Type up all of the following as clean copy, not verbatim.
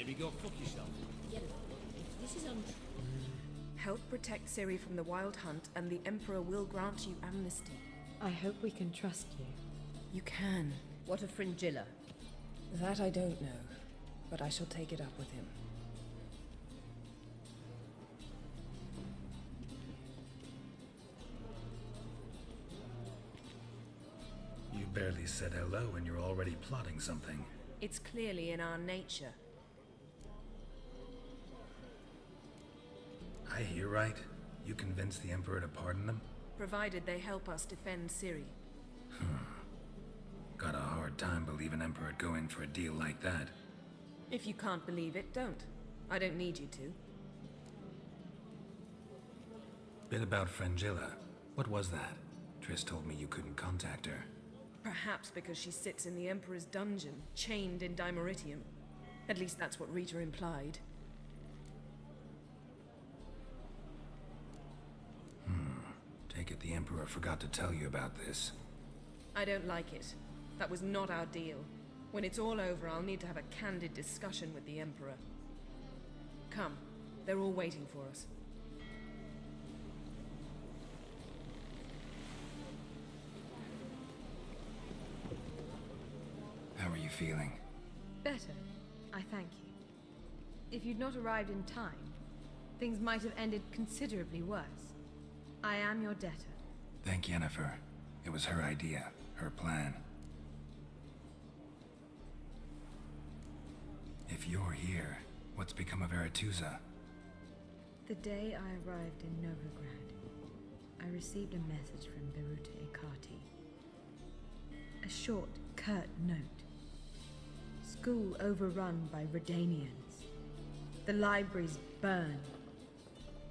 maybe go fuck yourself. Yellow, if this is untrue... Help protect Ciri from the Wild Hunt, and the Emperor will grant you amnesty. I hope we can trust you. You can. What of Fringilla? That I don't know, but I shall take it up with him. You barely said hello and you're already plotting something. It's clearly in our nature. I hear right. You convinced the Emperor to pardon them? Provided they help us defend Ciri. Got a hard time believing Emperor'd go in for a deal like that. If you can't believe it, don't. I don't need you to. Bit about Fringilla. What was that? Triss told me you couldn't contact her. Perhaps because she sits in the Emperor's dungeon, chained in Dimeritium. At least that's what Rita implied. Take it the Emperor forgot to tell you about this. I don't like it. That was not our deal. When it's all over, I'll need to have a candid discussion with the Emperor. Come, they're all waiting for us. How are you feeling? Better, I thank you. If you'd not arrived in time, things might have ended considerably worse. I am your debtor. Thank Yennefer. It was her idea, her plan. If you're here, what's become of Aretuza? The day I arrived in Novigrad, I received a message from Beruta Ikati. A short, curt note. School overrun by Redanians. The libraries burned.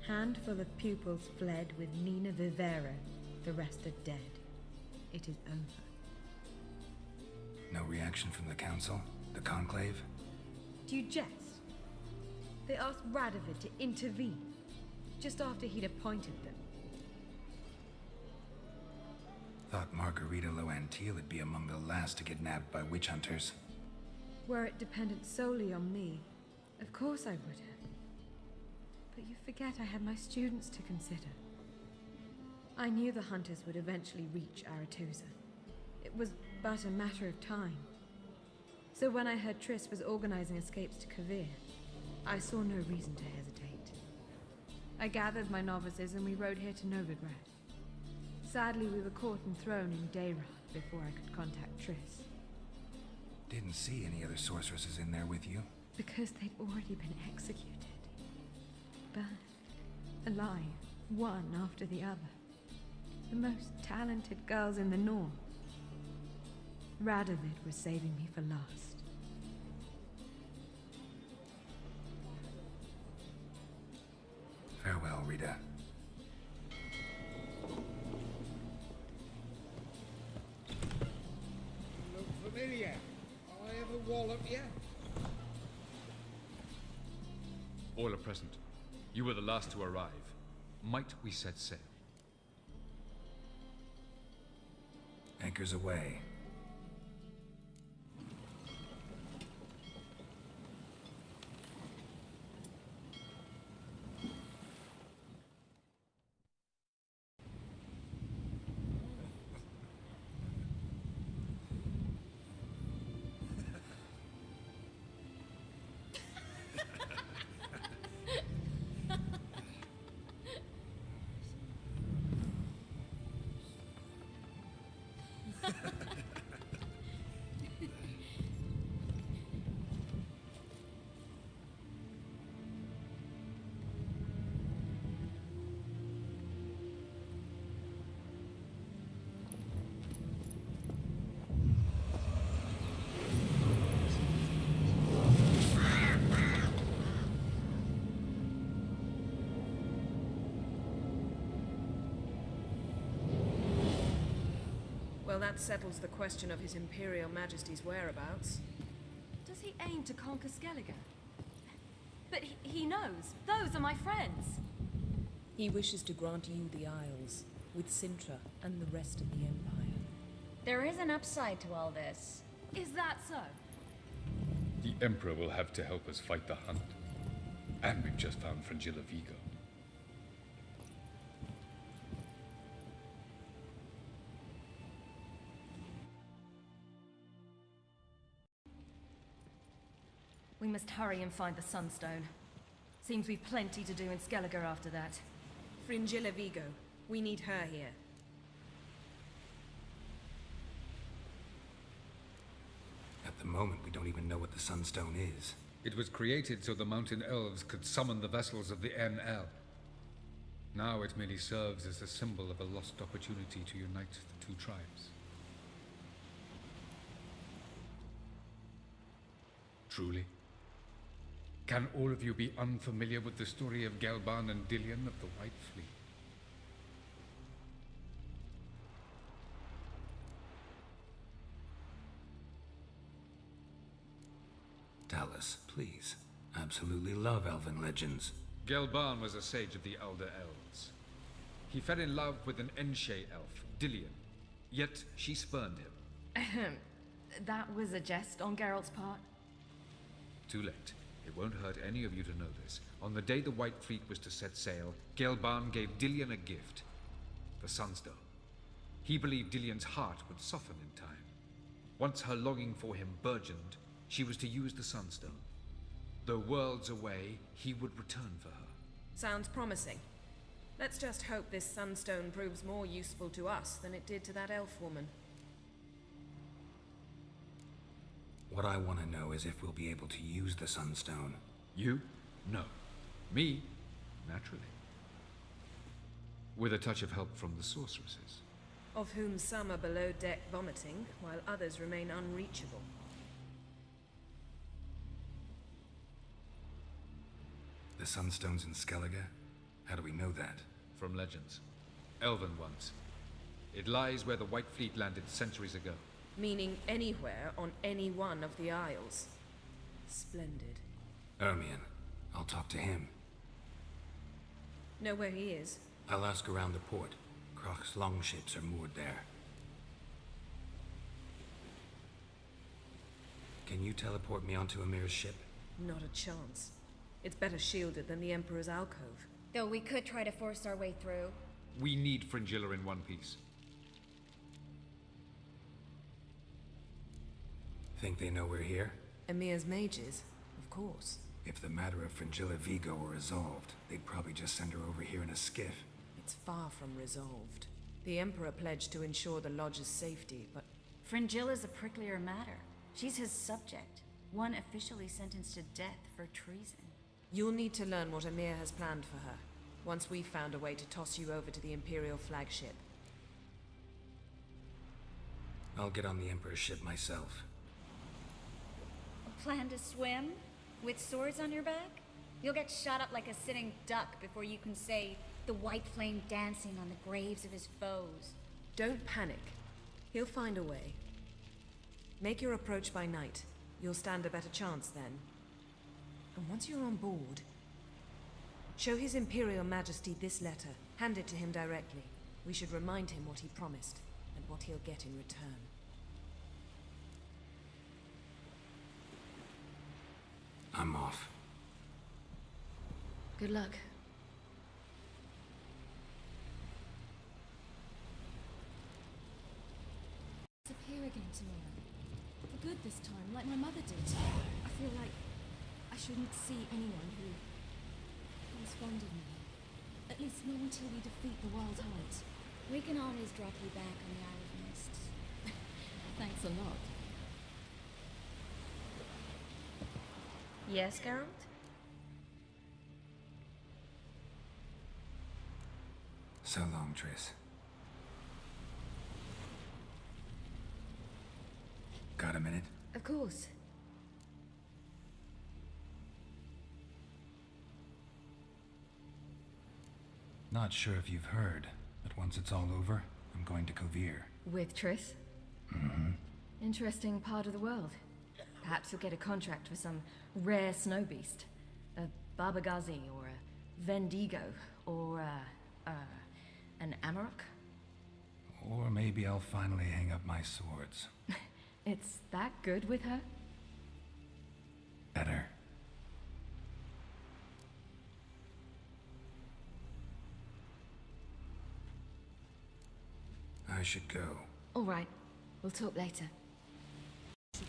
Handful of pupils fled with Nina Vivera. The rest are dead. It is over. No reaction from the Council? The Conclave? Do you jest? They asked Radovid to intervene, just after he'd appointed them. Thought Margarita Loantil would be among the last to get nabbed by witch hunters. Were it dependent solely on me, of course I would have. But you forget I had my students to consider. I knew the hunters would eventually reach Aretuza. It was but a matter of time. So when I heard Triss was organizing escapes to Kavir, I saw no reason to hesitate. I gathered my novices and we rode here to Novigrad. Sadly, we were caught and thrown in Dayrad before I could contact Triss. Didn't see any other sorceresses in there with you. Because they'd already been executed. Burned. Alive. One after the other. The most talented girls in the North. Radovid was saving me for last. Farewell, Rita. Look familiar. I ever wallop you? All are present. You were the last to arrive. Might we set sail? Anchors away. Well, that settles the question of His Imperial Majesty's whereabouts. Does he aim to conquer Skellige? But he knows. Those are my friends. He wishes to grant you the Isles, with Sintra and the rest of the Empire. There is an upside to all this. Is that so? The Emperor will have to help us fight the Hunt. And we've just found Frangilla Vigo. We must hurry and find the Sunstone. Seems we've plenty to do in Skellige after that. Fringilla Vigo. We need her here. At the moment, we don't even know what the Sunstone is. It was created so the mountain elves could summon the vessels of the NL. Now it merely serves as a symbol of a lost opportunity to unite the two tribes. Truly? Can all of you be unfamiliar with the story of Gelban and Dillion of the White Fleet? Tell us, please. Absolutely love elven legends. Gelban was a sage of the Elder Elves. He fell in love with an Enshe elf, Dillion, yet she spurned him. That was a jest on Geralt's part. Too late. It won't hurt any of you to know this. On the day the White Fleet was to set sail, Gelban gave Dillion a gift. The Sunstone. He believed Dillion's heart would soften in time. Once her longing for him burgeoned, she was to use the Sunstone. Though worlds away, he would return for her. Sounds promising. Let's just hope this Sunstone proves more useful to us than it did to that elf woman. What I want to know is if we'll be able to use the Sunstone. You? No. Me? Naturally. With a touch of help from the sorceresses. Of whom some are below deck vomiting, while others remain unreachable. The Sunstone's in Skellige? How do we know that? From legends. Elven ones. It lies where the White Fleet landed centuries ago. Meaning anywhere on any one of the Isles. Splendid. Ermion. I'll talk to him. Know where he is? I'll ask around the port. Croc's longships are moored there. Can you teleport me onto Amir's ship? Not a chance. It's better shielded than the Emperor's alcove. Though we could try to force our way through. We need Fringilla in one piece. Think they know we're here? Emir's mages, of course. If the matter of Fringilla Vigo were resolved, they'd probably just send her over here in a skiff. It's far from resolved. The Emperor pledged to ensure the Lodge's safety, but... Fringilla's a pricklier matter. She's his subject. One officially sentenced to death for treason. You'll need to learn what Emir has planned for her, once we've found a way to toss you over to the Imperial flagship. I'll get on the Emperor's ship myself. A plan to swim? With swords on your back? You'll get shot up like a sitting duck before you can say the white flame dancing on the graves of his foes. Don't panic. He'll find a way. Make your approach by night. You'll stand a better chance then. And once you're on board, show His Imperial Majesty this letter. Hand it to him directly. We should remind him what he promised, and what he'll get in return. I'm off. Good luck. Disappear again tomorrow. For good this time, like my mother did. I feel like I shouldn't see anyone who was fond of me. At least not until we defeat the Wild Hunt. We can always drop you back on the Isle of Mist. Thanks a lot. Yes, Geralt? So long, Triss. Got a minute? Of course. Not sure if you've heard, but once it's all over, I'm going to Kovir. With Triss? Mm-hmm. Interesting part of the world. Perhaps you'll get a contract for some rare snow beast. A Barbagazi, or a Vendigo, or an Amarok. Or maybe I'll finally hang up my swords. It's that good with her? Better. I should go. All right. We'll talk later. You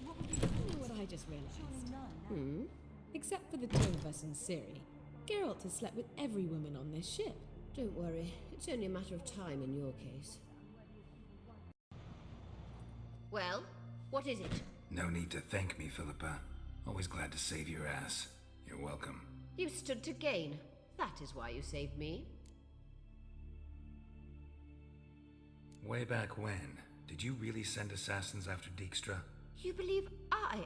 know what I just realized? Except for the two of us in Ciri, Geralt has slept with every woman on this ship. Don't worry, it's only a matter of time in your case. Well, what is it? No need to thank me, Philippa. Always glad to save your ass. You're welcome. You stood to gain. That is why you saved me. Way back when, did you really send assassins after Dijkstra? You believe I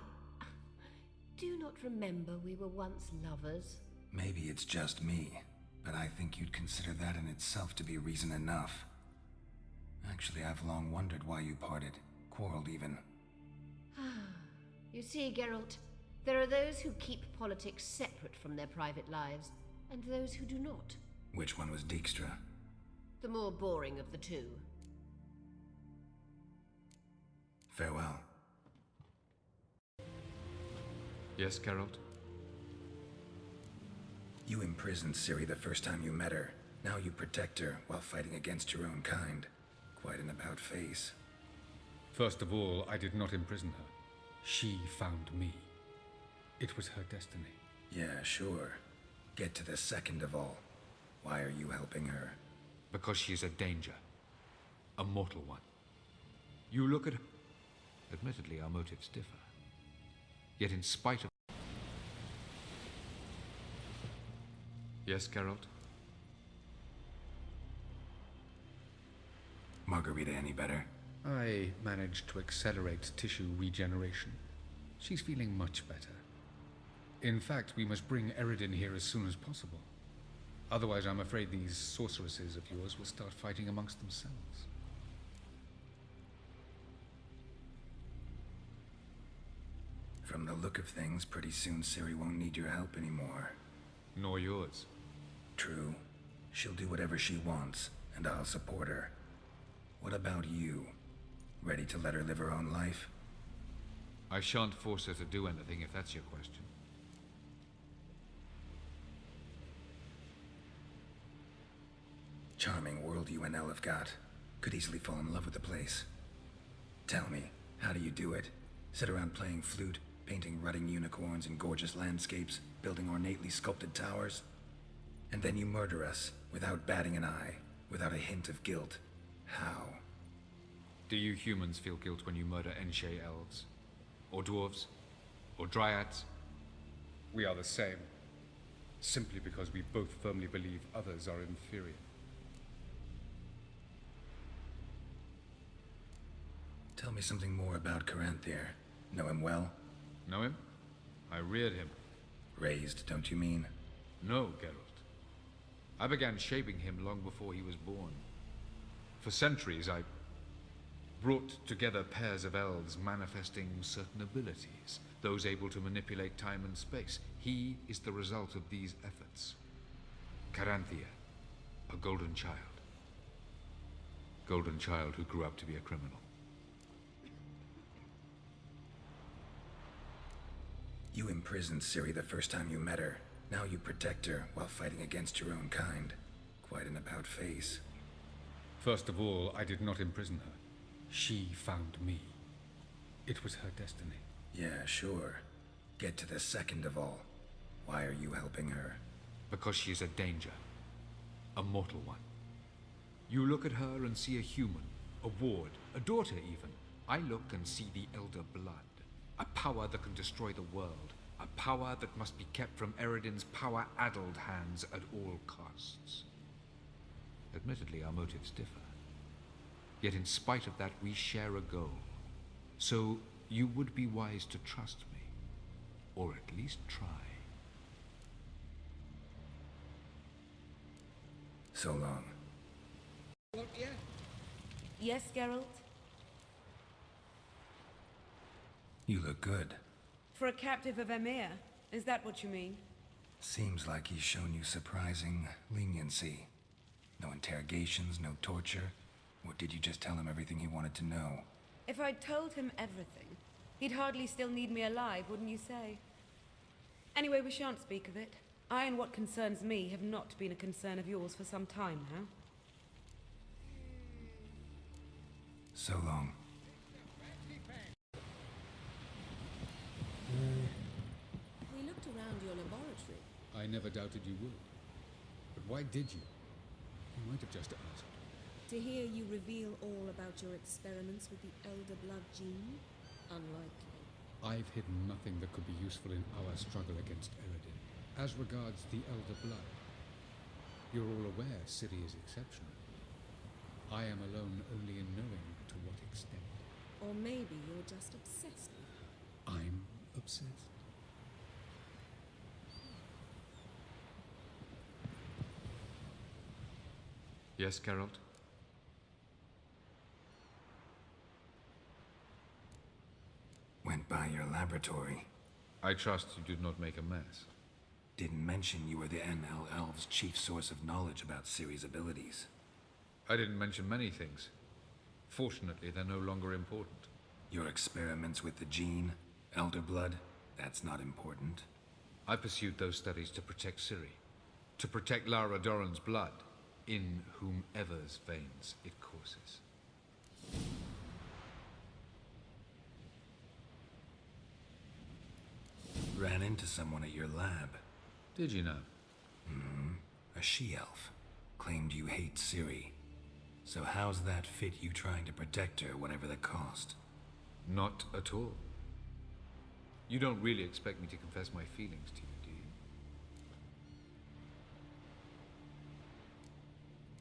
do not remember we were once lovers? Maybe it's just me, but I think you'd consider that in itself to be reason enough. Actually, I've long wondered why you parted, quarreled even. You see, Geralt, there are those who keep politics separate from their private lives, and those who do not. Which one was Dijkstra? The more boring of the two. Farewell. Yes, Geralt? You imprisoned Ciri the first time you met her. Now you protect her while fighting against your own kind. Quite an about-face. First of all, I did not imprison her. She found me. It was her destiny. Yeah, sure. Get to the second of all. Why are you helping her? Because she is a danger. A mortal one. You look at her. Admittedly, our motives differ. Yet in spite of... Yes, Geralt? Margarita any better? I managed to accelerate tissue regeneration. She's feeling much better. In fact, we must bring Eredin here as soon as possible. Otherwise, I'm afraid these sorceresses of yours will start fighting amongst themselves. From the look of things, pretty soon Ciri won't need your help anymore. Nor yours. True. She'll do whatever she wants, and I'll support her. What about you? Ready to let her live her own life? I shan't force her to do anything, if that's your question. Charming world you and Elle have got. Could easily fall in love with the place. Tell me, how do you do it? Sit around playing flute, painting rutting unicorns and gorgeous landscapes, building ornately sculpted towers? And then you murder us, without batting an eye, without a hint of guilt. How? Do you humans feel guilt when you murder Enshe elves? Or dwarves? Or dryads? We are the same. Simply because we both firmly believe others are inferior. Tell me something more about Caranthier. Know him well? Know him? I reared him. Raised, don't you mean? No, Geralt. I began shaping him long before he was born. For centuries, I brought together pairs of elves manifesting certain abilities, those able to manipulate time and space. He is the result of these efforts. Caranthier, a golden child. Golden child who grew up to be a criminal. You imprisoned Ciri the first time you met her. Now you protect her while fighting against your own kind. Quite an about-face. First of all, I did not imprison her. She found me. It was her destiny. Yeah, sure. Get to the second of all. Why are you helping her? Because she is a danger. A mortal one. You look at her and see a human, a ward, a daughter even. I look and see the Elder Blood. A power that can destroy the world. A power that must be kept from Eredin's power-addled hands at all costs. Admittedly, our motives differ. Yet in spite of that, we share a goal. So you would be wise to trust me. Or at least try. So long. Look, yeah. Yes, Geralt? You look good. For a captive of Emir, is that what you mean? Seems like he's shown you surprising leniency. No interrogations, no torture. Or did you just tell him everything he wanted to know? If I'd told him everything, He'd hardly still need me alive, wouldn't you say? Anyway, we shan't speak of it. I and what concerns me have not been a concern of yours for some time now. So long. We looked around your laboratory. I never doubted you would. But why did you? You might have just asked. To hear you reveal all about your experiments with the Elder Blood gene? Unlikely. I've hidden nothing that could be useful in our struggle against Eredin. As regards the Elder Blood, you're all aware Ciri is exceptional. I am alone only in knowing to what extent. Or maybe you're just obsessed with her. I'm obsessed. Yes, Geralt? Went by your laboratory. I trust you did not make a mess. Didn't mention you were the NL Elves' chief source of knowledge about Ciri's abilities. I didn't mention many things. Fortunately, they're no longer important. Your experiments with the gene, Elder Blood, that's not important. I pursued those studies to protect Ciri. To protect Lara Doran's blood, in whomever's veins it courses. Ran into someone at your lab. Did you know? A she-elf. Claimed you hate Ciri. So how's that fit you trying to protect her, whatever the cost? Not at all. You don't really expect me to confess my feelings to you, do you?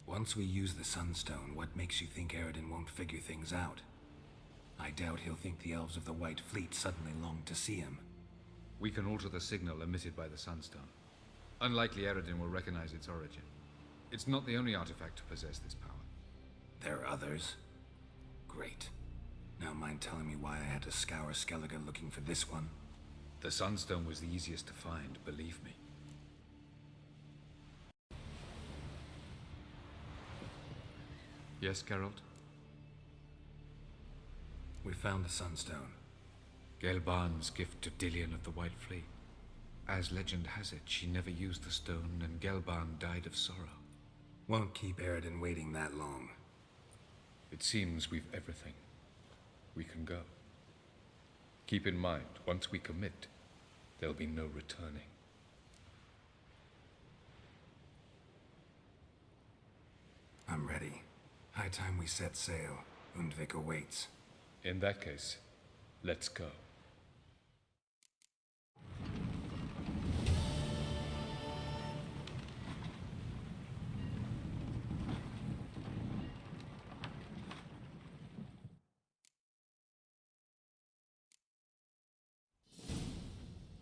Once we use the Sunstone, what makes you think Eredin won't figure things out? I doubt he'll think the Elves of the White Fleet suddenly long to see him. We can alter the signal emitted by the Sunstone. Unlikely Eredin will recognize its origin. It's not the only artifact to possess this power. There are others? Great. Now mind telling me why I had to scour Skellige looking for this one? The Sunstone was the easiest to find, believe me. Yes, Geralt? We found the Sunstone. Gelban's gift to Dillion of the White Fleet. As legend has it, she never used the stone, and Gelban died of sorrow. Won't keep Eredin waiting that long. It seems we've everything. We can go. Keep in mind, once we commit, there'll be no returning. I'm ready. High time we set sail. Undvik awaits. In that case, let's go.